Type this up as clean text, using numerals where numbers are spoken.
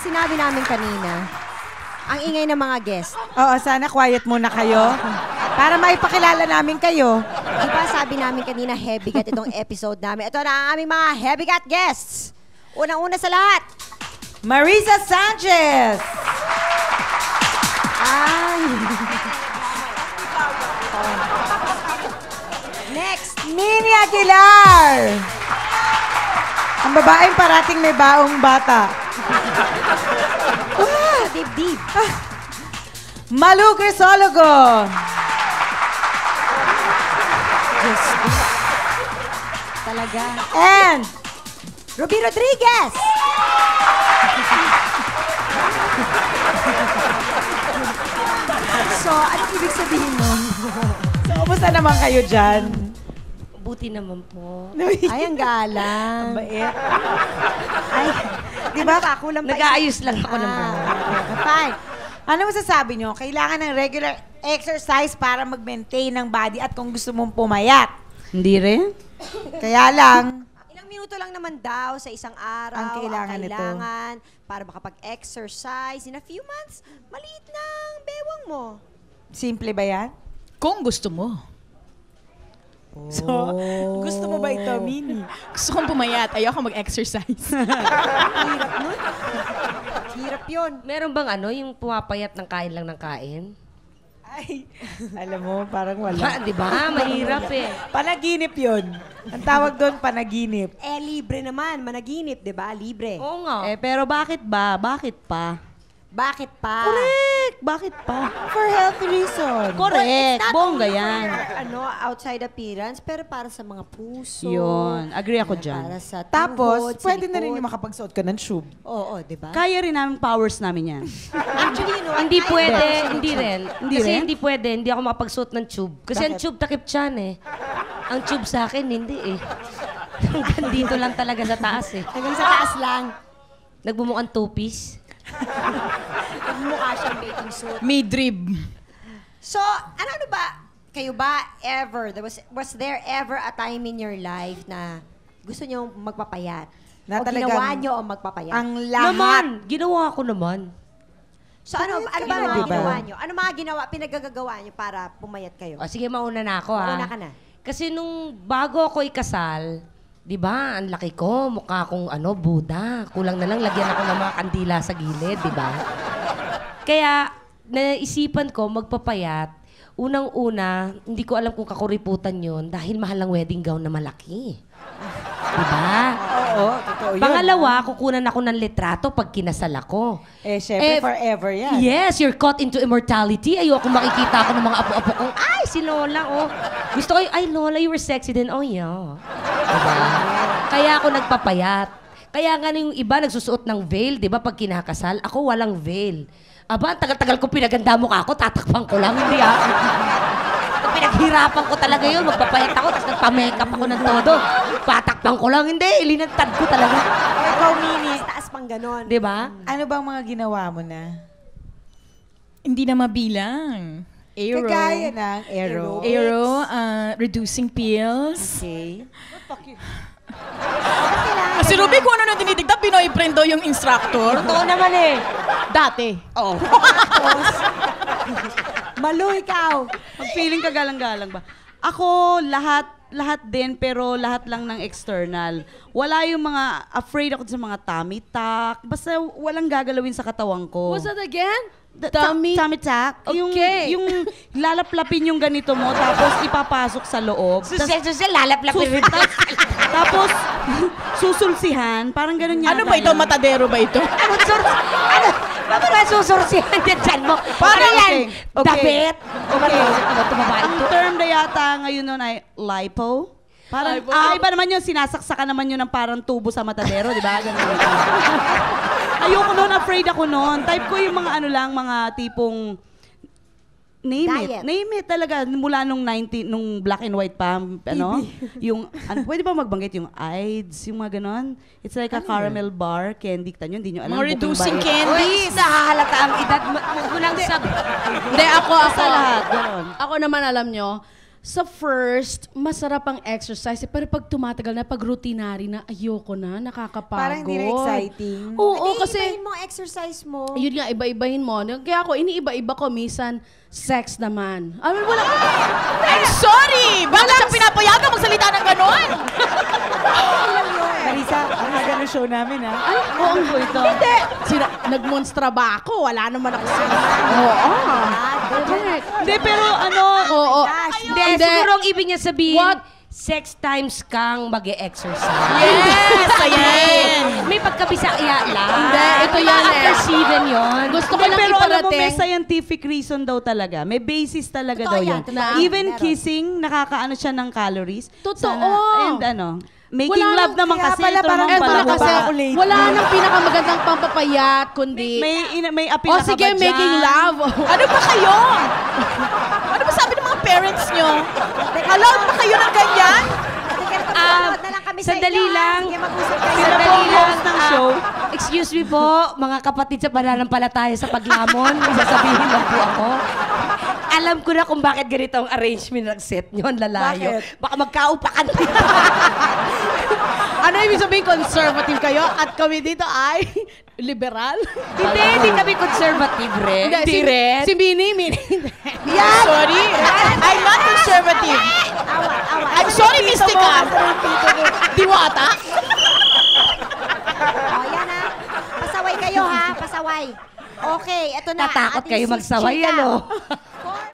sinabi namin kanina, ang ingay ng mga guest. Oo, sana quiet muna kayo. Para maipakilala namin kayo. Di ba sabi namin kanina, heavy gat itong episode namin. Ito na ang aming mga heavy gat guests. Unang-una sa lahat. Marisa Sanchez. Ay. Next. Nini Aguilar. Ang babaeng parating may baong bata. Dibdib. Malu Crisologo. Diyos ko. Talaga. And Ruby Rodriguez. So, anong ibig sabihin nun? so, kumusta naman kayo dyan? Buti naman po. Ay, ang galang. Ang bait. Ay, di ba kakulang pa? Nag-aayos lang ako ng Fine. Ano masasabi nyo? Kailangan ng regular exercise para mag-maintain ng body at kung gusto mong pumayat. Hindi rin? Kaya lang, Ilang minuto lang naman daw sa isang araw Ang kailangan nito. para makapag-exercise. In a few months, maliit na ang bewang mo. simple ba yan? Kung gusto mo. So, gusto mo ba ito, Mini? Gusto kong pumayat. Ayoko mag-exercise. Hirap nun. Hirap yun. Meron bang yung pumapayat ng kain lang ng kain? Ay, alam mo, parang wala. Di ba? Mahirap eh. Panaginip yun. Ang tawag doon, panaginip. Libre naman. Managinip, di ba? Libre. Oo nga. Pero bakit ba? Bakit pa? Bakit pa? Correct! Bakit pa? For health reason. Correct! Not Bongga only yan. for, outside appearance, pero para sa mga puso. Yun. Agree ako dyan. Para sa Tapos, tuhod, sa pwede na rin likod. yung makapagsuot ka ng tube. Oo, di ba? Kaya rin namin powers namin yan. Actually, you know, Hindi I- pwede, hindi rin. Hindi Kasi rin? hindi pwede, hindi ako makapagsuot ng tube. Kasi ang Bakit? tube takip tiyan eh. Ang tube sa akin, hindi eh. Hanggang dito lang talaga sa taas eh. Hanggang sa taas lang. Nagbumukhang two-piece. Mukha siyang bathing suit. May drib. So, ano ba? Kayo ba ever, was there ever a time in your life na gusto niyo magpapayat? Na o talagang ginawa niyo o magpapayat? Ang lahat. Naman! Ginawa ko naman. So, ano ba Diba? mga ginawa niyo? Ano mga pinagagagawa niyo para pumayat kayo? O sige, mauna na ako ha. Mauna ka na. Kasi nung bago ako ikasal, di ba, ang laki ko, mukha akong Buddha. Kulang na lang, lagyan ako ng mga kandila sa gilid, di ba? Kaya, naisipan ko magpapayat. Unang-una, hindi ko alam kung kakuriputan yun dahil mahal ang wedding gown na malaki. Di ba? Oo, totoo yun. Pangalawa, kukunan ako ng litrato pag kinasal ako. Syempre, forever yan. Yes, you're caught into immortality. Ayoko makikita ako ng mga apo-apo kong, ay, si Lola, oh. Gusto ko, ay, Lola, you were sexy din. Oh, yeah. Diba? Kaya ako nagpapayat. Kaya nga yung iba nagsusuot ng veil, di ba, pag kinakasal. Ako walang veil. Aba, ang tagal-tagal ko pinaganda mukha ko, tatakpan ko lang, hindi Pinaghirapan ko talaga yun. Magpapayat ako, tapos nagpa-makeup ako ng todo. Patakpan ko lang, hindi. Ilinagtad ko talaga. Ikaw, Mini. Taas pang ganon. Di ba? Ano bang mga ginawa mo na? Hindi na mabilang. Aero. Kagaya ng aero. Aero, reducing pills. Okay. Si Ruby, kung ano na dinidigda, Pinoy friend daw yung instructor. Totoo naman eh. Dati. Oh. Malu, ikaw. Mag-feeling ka galang-galang ba? Ako, lahat din, pero lahat lang ng external. Wala yung mga, afraid ako sa mga tummy tuck. Basta walang gagalawin sa katawan ko. What's that again? Tummy tuck? Okay. Yung lalaplapin yung ganito mo, tapos ipapasok sa loob. Susil, lalaplapin rin. Tapos, susulsihan. Parang ganun yata. Ano ba ito? yun. Matadero ba ito? Bakit ba susursihan din dyan mo? Parang Ano yan? okay. Dabit? Okay. Tumaba Ang ito. term na yata ngayon nun ay lipo. Parang, Lipo? iba naman yun, sinasaksakan naman yun ng parang tubo sa matadero, di ba? Ganun. Ayoko noon, afraid ako noon. Type ko yung mga mga tipong, Diet. Name it talaga. Mula nung black and white pa, yung, pwede ba magbanggit yung AIDS, yung mga ganon? It's like a caramel bar, candy, tanyo, hindi nyo alam. Mga reducing bukong candies. Uy, nahahalata ang edad. Huwag mo lang sabi. Hindi, ako. Sa lahat, ganon. Ako naman, alam nyo, sa first, masarap ang exercise. Pero pag tumatagal na, pag routinary na, ayoko na, nakakapagod. Parang hindi na exciting. Oo, kasi... ibahin mo ang exercise mo. Yun nga, iba-ibahin mo. Kaya ako, iniiba-iba ko. Minsan, sex naman. I mean, wala... I'm sorry! Bakit siya pinapayagan magsalita ng ganon? Marisa, ang haga ng show namin, ha? Ay, oo po ito. Hindi. Nagmonstra ba ako? Wala naman ako Oo. Correct. Hindi, pero ano, Oo. Hindi, siguro ang ibig niya sabihin, What? sex times kang mag-e-exercise. Yes! Ayan! May pagkabisaya lang. Hindi, ito yan eh. After 7 yun. Gusto ko lang pero alam mo, may iparating. scientific reason daw talaga. May basis talaga Totoo daw yan, yun. totoo. Even Meron. kissing, nakakaano siya ng calories. Totoo. And ano, making Wala love nang- naman kaya kasi pala ito parang naman Eto pala. na kasi, ako lately. wala nang pinakamagandang pampapayat, kundi... May apil O na ka sige, ba dyan? making love. Ano ba kayo? Ano ba sabi ng mga parents nyo? Allowed ba kayo ng ganyan? Manood na lang kami sa Sandali inyo, ha? lang. Sige, mag-usap kayo. Sandali Sino lang. host ng show? Excuse me po, mga kapatid sa pananampalataya sa Paglamon. May sasabihin lang po ako. Alam ko na kung bakit ganito ang arrangement ng set nyo. Ang lalayo. Bakit? Baka magkaupakan. Ano ibig sabihin, conservative kayo at kami dito ay liberal? Hindi kami conservative rin. Hindi rin. Si Minnie. I'm sorry. I'm not conservative. I'm sorry, Mystica. Diwata. O, yan ha. Pasaway kayo ha, pasaway. Okay, eto na. Tatakot ating kayo sis magsaway, Chika. ano?